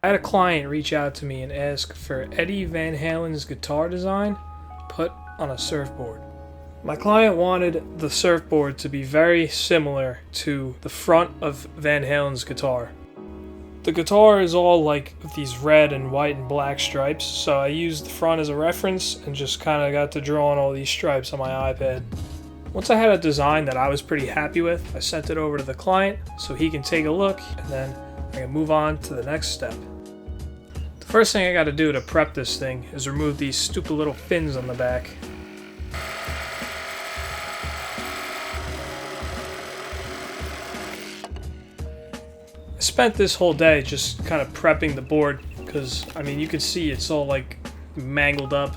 I had a client reach out to me and ask for Eddie Van Halen's guitar design put on a surfboard. My client wanted the surfboard to be very similar to the front of Van Halen's guitar. The guitar is all like these red and white and black stripes, so I used the front as a reference and just kind of got to draw on all these stripes on my iPad. Once I had a design that I was pretty happy with, I sent it over to the client so he can take a look, and then I can move on to the next step. The first thing I got to do to prep this thing is remove these stupid little fins on the back. I spent this whole day just kind of prepping the board because, I mean, you can see it's all like mangled up.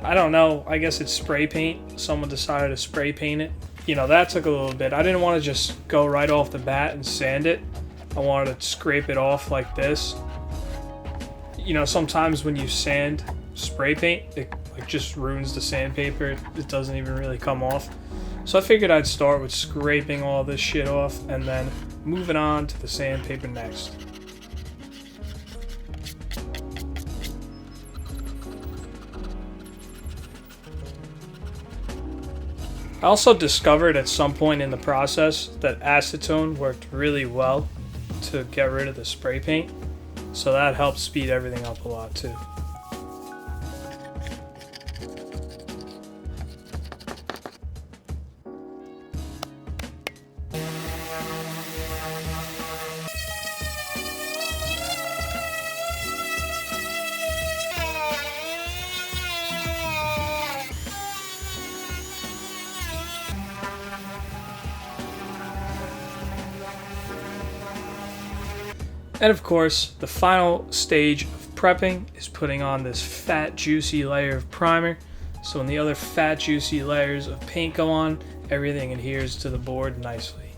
I don't know, I guess it's spray paint. Someone decided to spray paint it. You know, that took a little bit. I didn't want to just go right off the bat and sand it. I wanted to scrape it off like this. You know, sometimes when you sand spray paint, it like just ruins the sandpaper. It doesn't even really come off. So I figured I'd start with scraping all this shit off and then moving on to the sandpaper next. I also discovered at some point in the process that acetone worked really well to get rid of the spray paint, so that helped speed everything up a lot too. And of course, the final stage of prepping is putting on this fat, juicy layer of primer. So when the other fat, juicy layers of paint go on, everything adheres to the board nicely.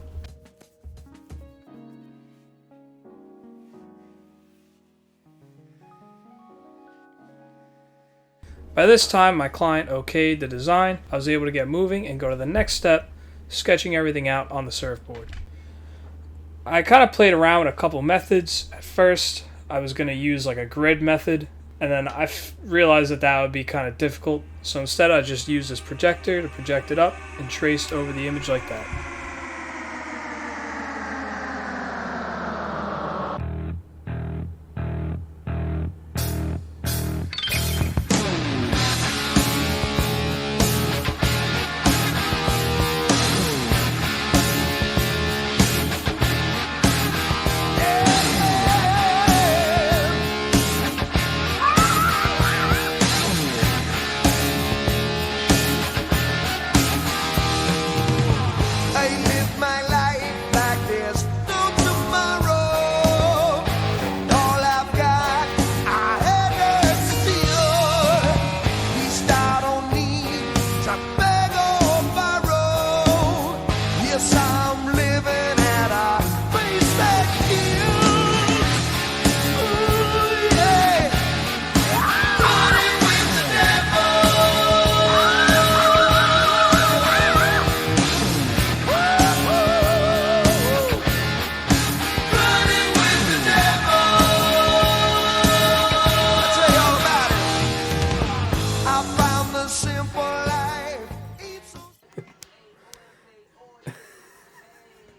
By this time, my client okayed the design. I was able to get moving and go to the next step, sketching everything out on the surfboard. I kind of played around with a couple methods. At first, I was going to use like a grid method, and then I realized that would be kind of difficult. So instead, I just used this projector to project it up and traced over the image like that.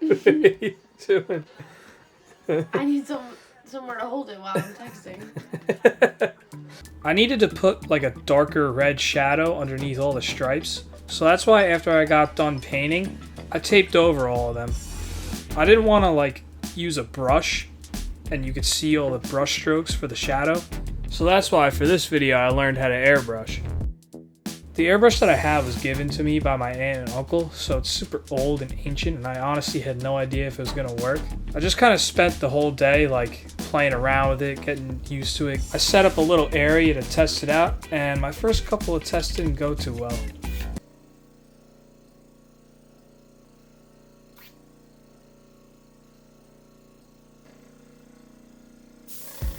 What are you doing? I need somewhere to hold it while I'm texting. I needed to put like a darker red shadow underneath all the stripes. So that's why after I got done painting, I taped over all of them. I didn't want to like use a brush and you could see all the brush strokes for the shadow. So that's why for this video I learned how to airbrush. The airbrush that I have was given to me by my aunt and uncle, so it's super old and ancient, and I honestly had no idea if it was gonna work. I just kind of spent the whole day like playing around with it, getting used to it. I set up a little area to test it out, and my first couple of tests didn't go too well.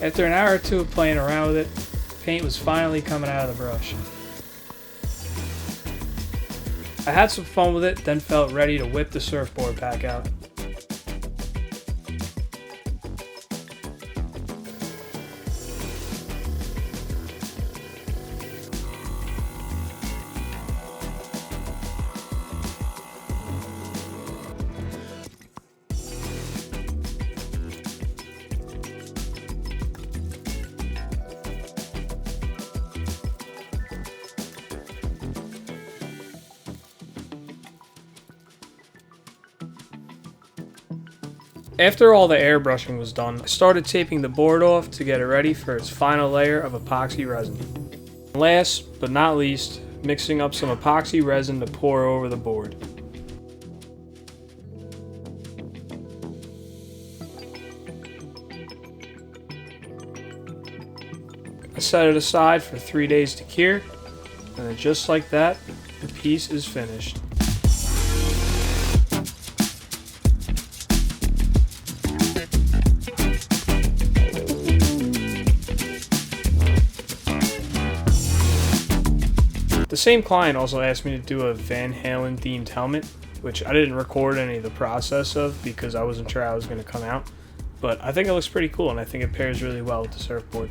After an hour or two of playing around with it, paint was finally coming out of the brush. I had some fun with it, then felt ready to whip the surfboard back out. After all the airbrushing was done, I started taping the board off to get it ready for its final layer of epoxy resin. Last but not least, mixing up some epoxy resin to pour over the board. I set it aside for 3 days to cure, and then just like that, the piece is finished. The same client also asked me to do a Van Halen themed helmet, which I didn't record any of the process of because I wasn't sure how it was going to come out. But I think it looks pretty cool, and I think it pairs really well with the surfboard.